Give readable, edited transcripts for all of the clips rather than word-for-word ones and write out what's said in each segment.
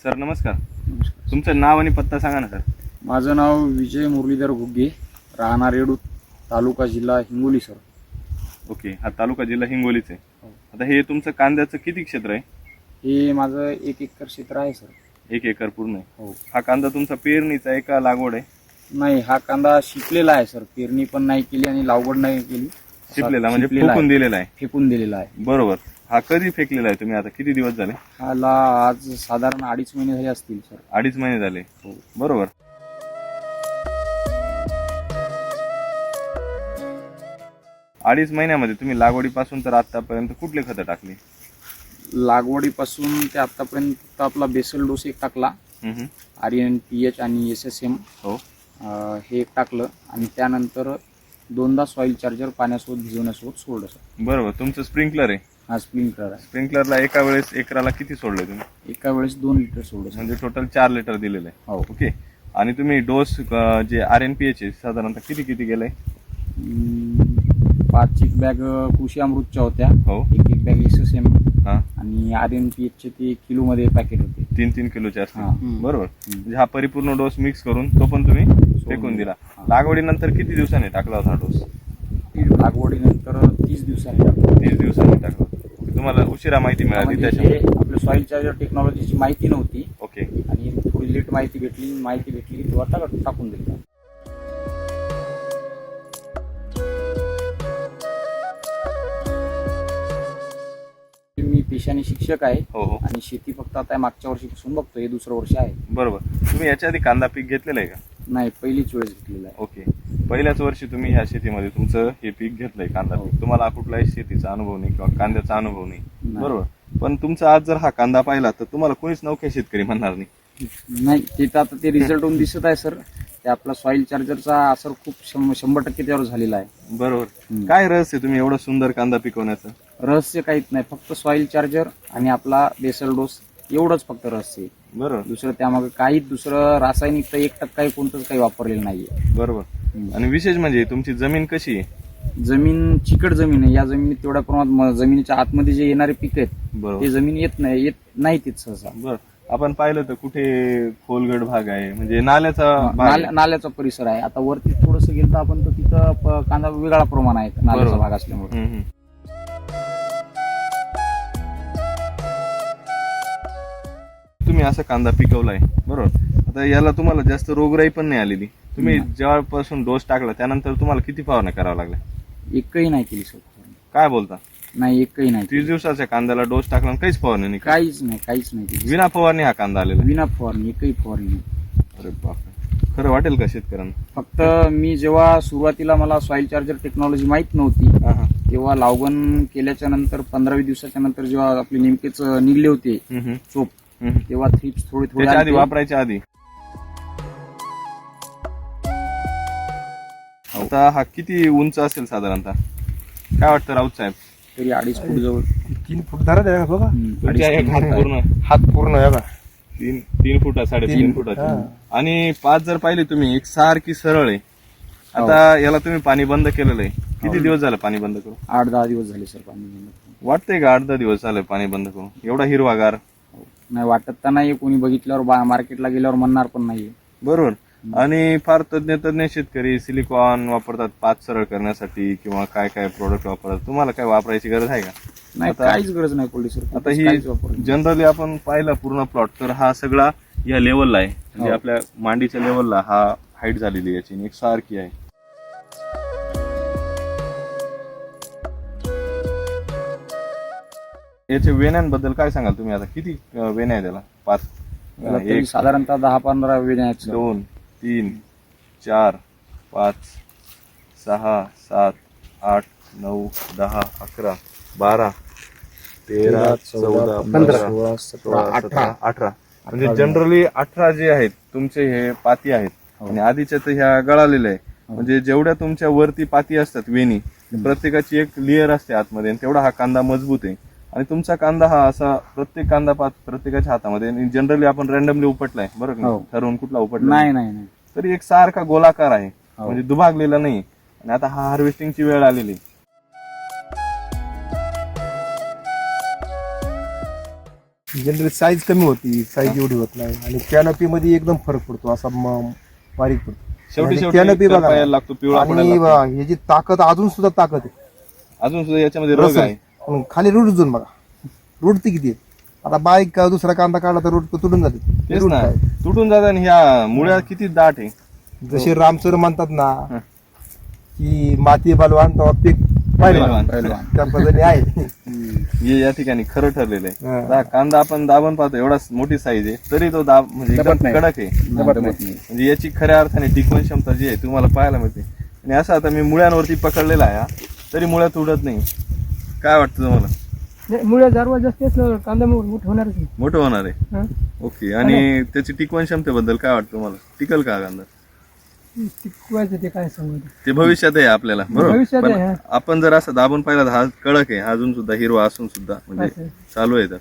Sir नमस्कार. नमस्कार. तुमचं नाव आणि पत्ता सांगा ना सर. माझं नाव विजय मुरलीधर घुग्गे, राहणार रेडूर, तालुका जिल्हा हिंगोली सर. ओके, हा तालुका जिल्हा हिंगोलीच आहे. हो. आता हे तुमचं कांद्याचं किती क्षेत्र आहे? हे माझं 1 एकर क्षेत्र आहे सर. 1 एकर पूर्ण आहे. हो. हा कांदा तुमचा पेरणीचा आहे का लागवड आहे? नाही, हा कांदा शिपलेला आहे सर. पेरणी पण नाही केली आणि लागवड नाही केली. शिपलेला म्हणजे शिपलेला फुकून आहे. दिलेला आहे. फेकून दिलेला आहे. बरोबर. हा कधी फेकलेला आहे तुम्ही? आता किती दिवस झाले? हाला आज साधारण 2.5 महिने झाले असतील सर. 2.5 महिने झाले. हो. बरोबर. अडीच महिन्यामध्ये तुम्ही लागवडीपासून तर आतापर्यंत कुठले खतं टाकली? लागवडीपासून ते आतापर्यंत फक्त आपला बेसल डोस एक टाकला, RNPH आणि SSM हो. हे एक टाकलं आणि त्यानंतर 2दा सॉइल चार्जर पाण्यासोबत भिजवण्यासोबत सोडलं सर. बरोबर. तुमचं स्प्रिंकलर आहे. हा स्प्रिंकलर आहे. स्प्रिंकलरला एका वेळेस एकराला किती सोडले तुम्ही? एका वेळेस 2 लिटर सोडलं सर. म्हणजे टोटल 4 लिटर दिलेलं आहे. हो. ओके. आणि तुम्ही डोस जे RNPH आहे साधारणतः किती गेलाय? 5 एक बॅग कृषी अमृतच्या होत्या, हो. एक बॅग SSM हा. आणि RNPH चे ते किलो मध्ये पॅकेट होते. 3 किलोचे असतील. हा. बरोबर. म्हणजे हा परिपूर्ण डोस मिक्स करून तो पण तुम्ही फेकून दिला. हा. लागवडीनंतर किती दिवसांनी टाकला होता डोस? लागवडीनंतर 30 दिवसांनी टाकलं. 30 दिवसांनी टाकला. तुम्हाला उशिरा माहिती मिळाली म्हणजे त्याच्यामुळे? हे आपलं सॉइल चार्जर टेक्नॉलॉजीची माहिती नव्हती ओके. आणि थोडी लेट माहिती भेटली की तेव्हा टाकून दिली. मी पेशाने शिक्षक आहे हो हो. आणि शेती फक्त आता मागच्या वर्षीपासून बघतो. हे दुसरं वर्ष आहे. बरोबर. तुम्ही याच्या आधी कांदा पीक घेतलेलं आहे का? नाही, पहिलीच वेळेस घेतलेला आहे. ओके. पहिल्याच वर्षी तुम्ही ह्या शेतीमध्ये तुमचं हे पीक घेतलंय कांदा हो. पीक. तुम्हाला कुठलाही शेतीचा अनुभव नाही किंवा कांद्याचा अनुभव नाही. नाही. बरोबर. पण तुमचा आज जर हा कांदा पाहिला तर तुम्हाला कोणीच नवखे शेतकरी म्हणणार नाही. नाही, ते तर आता ते रिझल्ट होऊन दिसत आहे सर. ते आपला सॉइल चार्जरचा असर खूप 100% त्यावर झालेला आहे. बरोबर. काय रहस्य तुम्ही एवढं सुंदर कांदा पिकवण्याचं? रहस्य काहीच नाही, फक्त सॉइल चार्जर आणि आपला बेसल डोस एवढंच फक्त रहस्य आहे. बरोबर. दुसरं त्यामागे काही दुसरं रासायनिक तर 1% कोणतंच काही वापरलेलं नाहीये. बरोबर. आणि विशेष म्हणजे तुमची जमीन कशी आहे? जमीन चिकट जमीन आहे. या जमिनीत तेवढ्या प्रमाणात जमिनीच्या आतमध्ये जे येणारे पीक आहेत बरोबर. ते जमीन येत नाही तिथ सहसा. बरं. आपण पाहिलं तर कुठे खोलगड भाग आहे, म्हणजे नाल्याचा भाग आहे. नाल्याचा परिसर आहे. आता वरती थोडंसं गेलं तर आपण तर तिथं कांदा वेगळा प्रमाण आहे नाल्याचा बरोबर. भाग असल्यामुळे. तुम्ही असा कांदा पिकवलाय बरोबर. आता याला तुम्हाला जास्त रोगराई पण नाही आलेली. तुम्ही जेव्हापासून डोस टाकला त्यानंतर तुम्हाला किती फवारण्या करावं लागल्या? एकही नाही केली सर. काय बोलता? नाही, एकही नाही 30 दिवसाच्या कांद्याला डोस टाकला आणि काहीच फवारणी नाही? काहीच नाही केली. विना फवारणी हा कांदा आलेला? विना फवारणी, एकही फवारणी नाही. अरे बापरे. खरं वाटेल का शेतकऱ्यांना? फक्त मी जेव्हा सुरुवातीला मला सॉइल चार्जर टेक्नॉलॉजी माहित नव्हती, तेव्हा लागवण केल्याच्या नंतर 15-20 दिवसाच्या नंतर जेव्हा आपले नेमकेच निघले होते चोप, तेव्हा थ्रिप्स थोडे आधी वापरायच्या आधी. आता हा किती उंच असेल साधारणतः? काय वाटतं राऊत साहेब? तरी 2.5 फूट जवळ. 3 फूट धरा द्या बघा. पूर्ण हात पूर्ण आहे बघा. 3 फुटा 3.5 फुटाची. आणि 5 जर पाहिली तुम्ही एक सारखी सरळ आहे. आता याला तुम्ही पाणी बंद केलेलं आहे. किती दिवस झालं पाणी बंद करून? 8-10 दिवस झाले सर पाणी बंद. वाटतंय का 8-10 दिवस झाले पाणी बंद करून? एवढा हिरवागार नाही वाटत तर नाही. कोणी बघितल्यावर मार्केटला गेल्यावर म्हणणार पण नाहीये. बरोबर. आणि फार तज्ञ शेतकरी सिलिकॉन वापरतात पात सरळ करण्यासाठी किंवा काय प्रोडक्ट वापरतात. तुम्हाला काय वापरायची गरज आहे का? नाही, काहीच गरज नाही पडली सर. आता ही जनरली आपण पाहिला पूर्ण प्लॉट तर हा सगळा या लेवलला आहे, म्हणजे आपल्या मांडीच्या लेवलला हा हाईट झालेली याची एक सारखी आहे. याच्या वेण्यांबद्दल काय सांगाल तुम्ही? आता किती वेण्या आहे त्याला? 5 साधारणतः 10-15 वेण्या आहेत. 2, 3, 4, 5, 6, 7, 8, 9, 10, 11, 12, 13, 14, 15, 16, 17, 18. म्हणजे जनरली 18 जे आहेत तुमचे हे पाती आहेत. आणि आधीच्या तर ह्या गळालेल्या आहे. म्हणजे जेवढ्या तुमच्या वरती पाती असतात वेणी, प्रत्येकाची एक लेअर असते आतमध्ये, आणि तेवढा हा कांदा मजबूत आहे. आणि तुमचा कांदा हा असा प्रत्येक कांदा पात प्रत्येकाच्या हातामध्ये जनरली आपण रँडमली उपटलाय बरोबर, ठरवून कुठला उपटला नाही, तरी एक सारखा गोलाकार आहे, म्हणजे दुभागलेला नाही. आणि आता हा हार्वेस्टिंगची वेळ आलेली. जनरली साईज कमी होती, साईज एवढी होत नाही आणि कॅनोपी मध्ये एकदम फरक पडतो, असा बारीक पडतो. शेवटी आणि शेवटी canopy बघा करपायला लागतो, पिवळा आणि पडायला लागतो. ह्याची ताकद अजून सुद्धा ताकद आहे. अजून सुद्धा याच्यामध्ये रग आहे. पण खाली रूट जाऊन बघा, रूट ती किती आहे. आता बारीक का दुसरा कांदा काढला तर रूट तुटून जाते. तेच रूट ना, काय? तुटून जातात. आणि ह्या मुळ्या किती दाट आहे. जसे रामसर म्हणतात ना हं. की माती बलवान तेव्हा पीक पहिलवान. पहिलवान. त्या पद्धतीने आहे. हे या ठिकाणी खरं ठरलेलं आहे. हा. आता कांदा आपण दाबून पाहतो, एवढा मोठी साईज आहे, तरी तो म्हणजे दबत एकदम नाही. कडक आहे. दबत नाही. म्हणजे याची खऱ्या अर्थाने टिकवण क्षमता जी आहे तुम्हाला पाहायला मिळते. आणि असं आता मी मुळ्यांवरती पकडलेला आहे हा, तरी मुळ्या तुटत नाही. काय वाटतं तुम्हाला? मुळे जारवा जास्त असलं कांदा मोठं होणारच नाही. मोठं होणार आहे. हं? ओके. आणि त्याची टिकवण क्षमतेबद्दल काय वाटतं तुम्हाला? टिकल का कांदा? टिकवायचं ते काय सांगू. ते भविष्यात आहे आपल्याला, बरोबर. भविष्यात पण आहे, हा. आपण जर असं दाबून पाहिला तर हा कडक आहे, अजून सुद्धा हिरवा असून सुद्धा म्हणजे असं आहे. चालू आहे. तर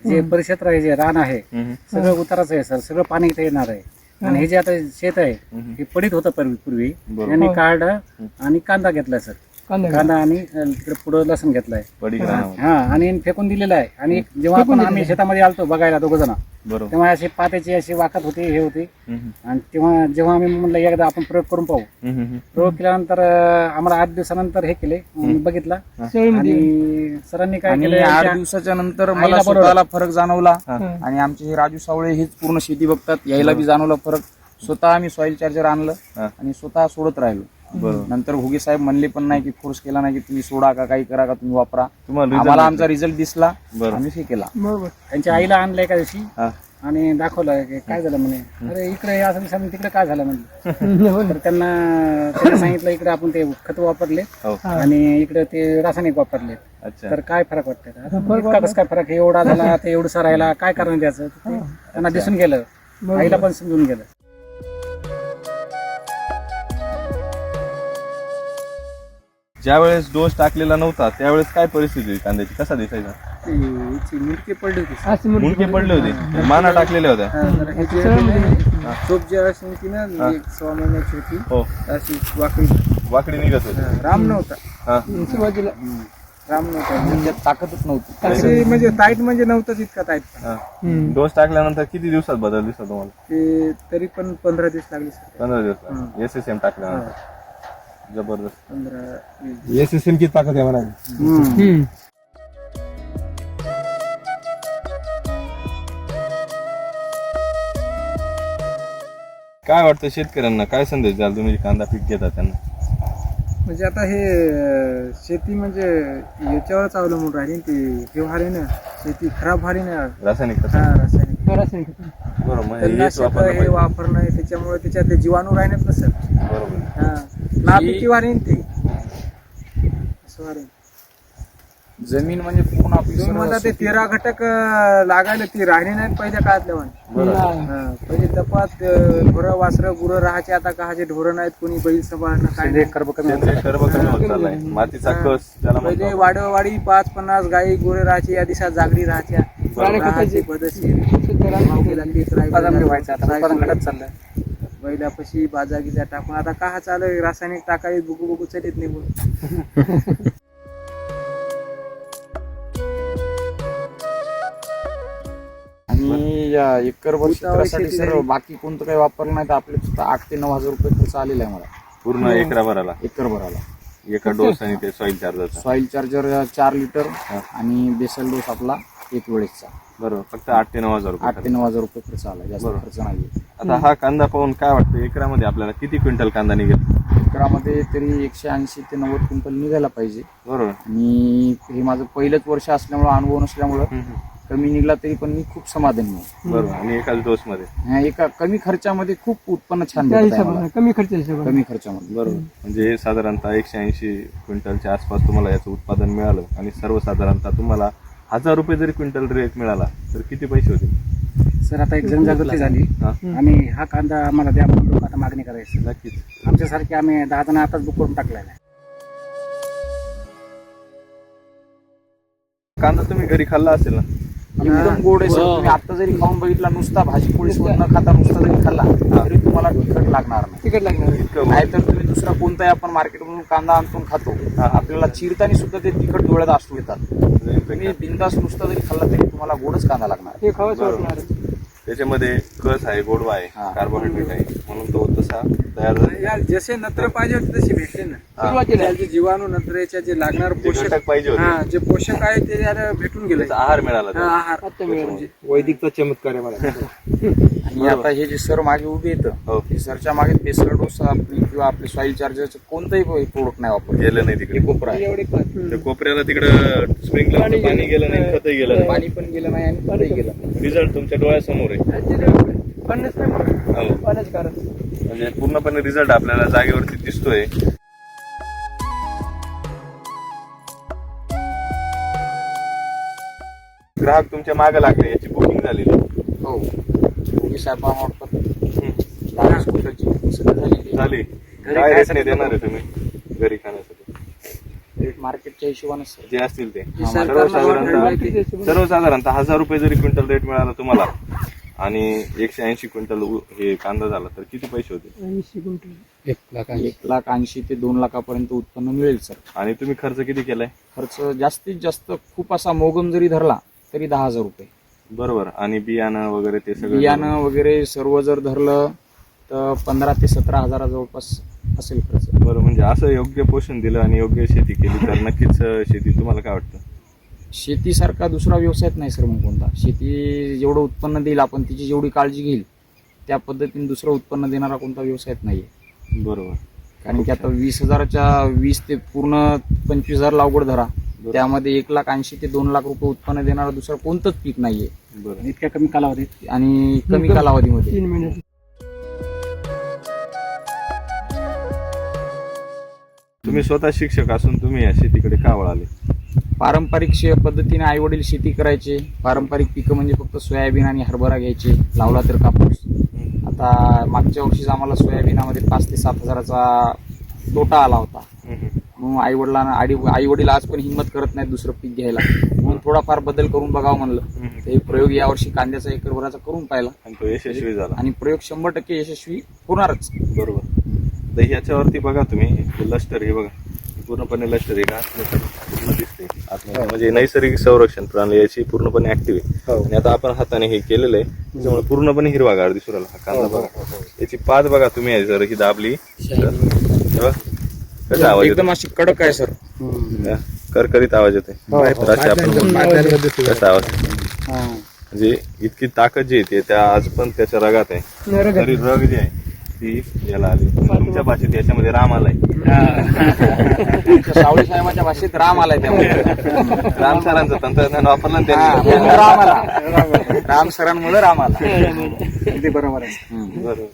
जे परिक्षेत्र आहे, जे रान आहे, हम्म. सगळं उताराचं आहे सर. सगळं पाणी इथे येणार आहे. आणि हे जे आता शेत आहे हे पडीत होतं पूर्वी. बरोबर. यांनी काढलं आणि कांदा घेतलाय सर. कांदा आणि तिकडे पुढे लसूण घेतलाय. पडीक रानावर. हा, आणि फेकून दिलेला आहे. आणि जेव्हा आपण आम्ही शेतामध्ये आलतो बघायला दोघ जण, बरोबर. तेव्हा असे पात्याची अशी वाकत होती, हे होती. हम्म. आणि जेव्हा आम्ही म्हणलं एकदा आपण प्रयोग करून पाहू. हम्म. प्रयोग केल्यानंतर आम्हाला 8 दिवसानंतर हे केले, बघितला. आणि सरांनी काय आणि केलं, 8 दिवसाच्या नंतर मला आईला बोलवलं. स्वतःला फरक जाणवला. हा. आणि आमचे हे राजू सावळे हेच पूर्ण शेती बघतात, यायला बी जाणवला फरक. स्वतः आम्ही सॉइल चार्जर आणलं हा. आणि स्वतः सोडत राहिलो. बरोबर. नंतर घुगे साहेब म्हणले पण नाही की फोर्स केला नाही की तुम्ही सोडा का काही करा का तुम्ही वापरा. तुम्हाला result आम्हाला भेटला? आमचा रिझल्ट दिसला, बरोबर. आम्ही हे केला. बरोबर. त्यांच्या आईला आणलं एका दिवशी हा. आणि दाखवलं की काय झालं म्हणे. अरे इकडे असं दिसलं, तिकडे काय झालं म्हणलं. तर त्यांना सांगितलं इकडे आपण ते खत वापरले हो. आणि इकडे ते रासायनिक वापरले. अच्छा. तर काय फरक वाटतं? इतका कसं काय फरक आहे? एवढा झाला ते एवढं राहिला, काय कारण त्याचं? ते त्यांना दिसून गेलं, आईला पण समजून गेलं. ज्यावेळेस डोस टाकलेला नव्हता त्यावेळेस काय परिस्थिती होती कांद्याची? कसा दिसायचा? मुलके पडली होती. अशी मोठी मुंडके पडले होते, माना टाकलेल्या होत्या. चोप जी अशी होती ना, 1 महिन्याची होती, हो. अशी वाकडी. वाकडी निघत होती. राम नव्हता. हा. अशी बाजूला. राम नव्हता. त्याच्यात ताकदच नव्हती. अशी म्हणजे टाईट म्हणजे नव्हताच इतका टाईट. हा. डोस टाकल्यानंतर किती दिवसात बदल दिसला तुम्हाला? ते तरी पण 15 दिवस लागले सर. 15 दिवस. SSM टाकल्यानंतर जबरदस्त. 15-20. SSM ची ताकद आहे म्हणा. काय वाटतं शेतकऱ्यांना? काय संदेश द्याल तुम्ही कांदा पीक घेता त्यांना? म्हणजे आता हे शेती म्हणजे याच्यावरच अवलंबून राहिली. ती हे व्हाली ना, शेती खराब व्हाली ना. रासायनिक खत. रासायनिक रासायनिक. बरोबर. म्हणजे हेच तणनाशक वापरलं हे पाहिजे. वापरणं आहे, त्याच्यामुळे त्याच्यात जीवाणू राहण्यात नसत. बरोबर. नापिकी वाढेन ते असं वाढेन. जमीन म्हणजे पूर्ण आपली तुम्ही सर्व म्हणता ते 13 घटक लागायला ती राहिली नाहीत पहिल्या काळातल्या नाही. पहिले तपात ढोरं वासरं गुरं राहायचे. आता काहाचे ढोरं नाहीत, कोणी बैल सांभाळणं काय नाही. सेंद्रिय कर्ब कमी होत चाललाय. मातीचा कस ज्याला पहिले म्हणतो. वाडवाडी 5-50 गाई गुरे राहायचे, या दिवसात जागडी राहायच्या. राहायचे पद्धतशीर. बैलापाशी बाजागीचा टाकून आता का चालू रासायनिक टाकावी, बुगू बुगू चलित निघून. आणि या एकर क्षेत्रासाठी सर बाकी कोणतं काही वापरलं नाही तर आपले फक्त 8 ते 9 हजार रुपये खर्च आलेला आहे मला पूर्ण एकरा भराला एकर भराला. एका डोस आणि ते सॉइल चार्जरचा. सॉइल चार्जर 4 लिटर आणि बेसल डोस आपला 1 वेळेसचा. बरोबर. फक्त 8 ते 9 हजार 8 ते रुपये. 9 हजार रुपये खर्च आला, जास्त बरोबर. खर्च नाही. आता हा कांदा पाहून काय वाटतं एकरामध्ये आपल्याला किती क्विंटल कांदा निघेल? एकरामध्ये तरी 180 ते 90 क्विंटल निघायला पाहिजे. बरोबर. आणि हे माझं पहिलंच वर्ष असल्यामुळं, अनुभव नसल्यामुळं कमी निघला तरी पण मी खूप समाधानी आहे. बरोबर. आणि एकाच डोस मध्ये एका कमी खर्चामध्ये खूप उत्पन्न छान त्या भेटत आहे हिशोबाने मला. कमी खर्च हिशोबाने. कमी खर्चामध्ये. बरोबर. म्हणजे साधारणतः 180 क्विंटलच्या आसपास तुम्हाला याचं उत्पादन मिळालं आणि सर्वसाधारणतः तुम्हाला 1000 रुपये जरी क्विंटल रेट मिळाला तर किती पैसे होते? सर आता एक जनजागृती झाली हा? आणि हा कांदा आम्हाला द्या म्हणून लोक आता मागणी करायची. नक्कीच. आमच्यासारखे आम्ही 10 जण आताच बुक करून टाकलेला आहे. कांदा तुम्ही घरी खाल्ला असेल ना? एकदम गोड आहे सर. तुम्ही आता जरी खाऊन बघितला नुसता भाजी पोळी सोबत न खाता नुसता जरी खाल्ला तरी तुम्हाला तिखट लागणार नाही. तिकट लागणार. नाहीतर तुम्ही दुसरा कोणताही आपण मार्केटमधून कांदा आणून खातो, आपल्याला चिरताना सुद्धा ते तिखट डोळ्यात असू येतात. तुम्ही बिंदास नुसता जरी खाल्ला तरी तुम्हाला गोडच कांदा लागणार. हे खावंच वाटणार. त्याच्यामध्ये कस आहे, गोडवा आहे, कार्बोहायड्रेट आहे, म्हणून तो तसा तयार झाला. जसे नत्र पाहिजे होते तसे भेटले ना. सुरुवातीला त्याचे जीवाणू नत्रेच्या जे लागणार जे पोषक घटक पाहिजे होते हा जे पोषक आहे ते याला भेटून गेले. त्याचा आहार मिळाला त्याला. आहार आता मिळेल. वैदिकचा चमत्कार आहे मला. आणि आता हे जे सर मागे उभे हो. येतं हे सरच्या मागे बेसल डोस किंवा आपले सॉइल चार्जरचं कोणतंही प्रोडक्ट नाही वापरत. गेलं नाही तिकडे. हे कोपरा आहे. एवढे त्या कोपऱ्याला तिकडं स्प्रिंकलर पाणी गेलं नाही, खतही गेलं नाही. पाणी पण गेलं नाही आणि खतही गेलं नाही. रिझल्ट तुमच्या डोळ्यासमोर आहे. पाण्याच काय म्हणतात? हो. पाण्याच कारण. म्हणजे पूर्णपणे रिझल्ट आपल्याला जागेवरती दिसतोय. ग्राहक तुमच्या मागे लागले, याची बुकिंग झालेली. हो. हे साहेब वाटतात 10 क्विंटलची सगळं झाली. झाली. काय रेट नाही देणार आहे तुम्ही घरी खाण्यासाठी? रेट मार्केटच्या हिशोबाने सर जे असतील ते सरकारला सर्वसाधारणतः 1000 रुपये जरी क्विंटल रेट मिळाला तुम्हाला आणि 180 क्विंटल हे कांदा झाला तर किती पैसे होते? 80 क्विंटल. 1,80,000 ते 2 लाखापर्यंत उत्पन्न मिळेल सर. आणि तुम्ही खर्च किती केलाय? खर्च जास्तीत जास्त खूप असा मोगम जरी धरला तरी 10,000 रुपये. बरोबर. आणि बियाणं वगैरे ते सगळं बियाणं वगैरे सर्व जर धरलं तर 15 ते 17,000 जवळपास असेल खर्च. बरं. म्हणजे असं योग्य पोषण दिलं आणि योग्य शेती केली तर नक्कीच शेती तुम्हाला काय वाटतं? शेतीसारखा दुसरा व्यवसायच नाही सर मग कोणता. शेती जेवढं उत्पन्न देईल आपण तिची जेवढी काळजी घेईल त्या पद्धतीने दुसरं उत्पन्न देणारा कोणता व्यवसायच नाहीये. बरोबर. कारण की आता 20,000 ते पूर्ण 25,000 लागवड धरा, त्यामध्ये 1,80,000 ते 2 लाख रुपये उत्पन्न देणारा दुसरं कोणतंच पीक नाहीये. बरं. इतक्या कमी कालावधीत आणि कमी कालावधीमध्ये 3 महिने. तुम्ही स्वतः शिक्षक असून तुम्ही या शेतीकडे का वळाले? पारंपरिक पद्धतीने आई वडील शेती करायचे. पारंपरिक पिकं म्हणजे फक्त सोयाबीन आणि हरभरा घ्यायचे, लावला तर कापूस. आता मागच्या वर्षीच आम्हाला सोयाबीनामध्ये 5 ते 7 हजाराचा तोटा आला होता. मग आई वडील आज पण हिंमत करत नाहीत दुसरं पीक घ्यायला. म्हणून थोडाफार बदल करून बघावं म्हणलं. ते प्रयोग यावर्षी कांद्याचा एकरभराचा करून पाहिला आणि तो यशस्वी झाला. आणि प्रयोग 100% यशस्वी होणारच. बरोबर. तर ह्याच्यावरती बघा तुम्ही लष्टर, हे बघा पूर्णपणे लष्टर, हे घास पूर्ण दिसते आतमध्ये. म्हणजे नैसर्गिक संरक्षण प्रणाली याची पूर्णपणे ऍक्टिव्ह आहे. आणि आता आपण हाताने हे केलेलं आहे त्याच्यामुळे पूर्णपणे हिरवागार दिसू राहिला हा कांदा. बघा याची पात बघा तुम्ही, जर ही दाबली तर कसा आवाज एकदम अशी कडक आहे सर. येतो, करकरीत आवाज येते. तर अशी आपण कसा आवाज, म्हणजे इतकी ताकद जी येते त्या आज पण त्याच्या रगात आहे. तरी रग जी आहे ती याला आली. तुमच्या भाषेत याच्यामध्ये राम आलाय. सावळी साहेबांच्या भाषेत राम आलाय. त्यामुळे राम सरांचं तंत्रज्ञान वापरलं ना हा, त्यांनी. म्हणून राम आला. राम सरांमुळे राम आला. अगदी बरोबर आहे. बरोबर.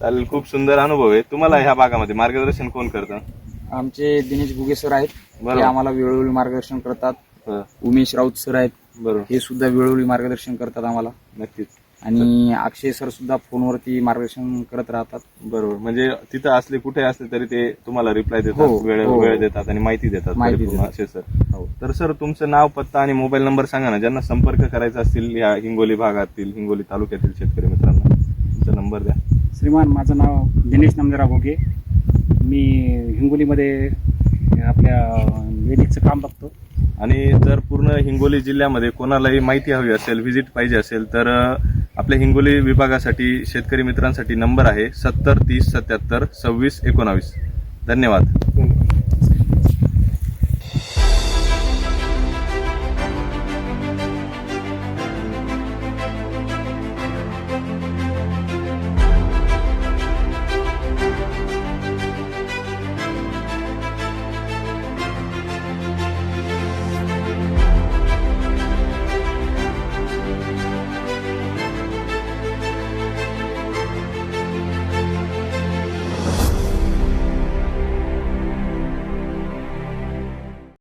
चालेल. खूप सुंदर अनुभव आहे. तुम्हाला ह्या भागामध्ये मार्गदर्शन कोण करतं? आमचे दिनेश गुगे सर आहेत, बरोबर. ते आम्हाला वेळोवेळी मार्गदर्शन करतात. हं, उमेश राऊत सर आहेत, बरोबर. हे सुद्धा वेळोवेळी मार्गदर्शन करतात आम्हाला. नक्कीच. आणि अक्षय सर सुद्धा फोनवरती मार्गदर्शन करत राहतात. बरोबर. म्हणजे तिथं असले कुठे असले तरी ते तुम्हाला रिप्लाय देतात, हो, हो. वेळ देतात आणि माहिती देतात. माहिती परिपूर्ण देतात. असे सर. तर सर तुमचं नाव, पत्ता आणि मोबाईल नंबर सांगा ना, ज्यांना संपर्क करायचा असतील या हिंगोली भागातील, हिंगोली तालुक्यातील शेतकरी मित्रांना तुमचा नंबर द्या. श्रीमान, माझं नाव दिनेश नामदेवराव घोगे. मी हिंगोलीमध्ये आपल्या वेदिकचं काम बघतो. आणि जर पूर्ण हिंगोली जिल्ह्यामध्ये कोणालाही माहिती हवी असेल, व्हिजिट पाहिजे असेल तर आपल्या हिंगोली विभागासाठी शेतकरी मित्रांसाठी नंबर आहे 70 30 77 26 19. धन्यवाद.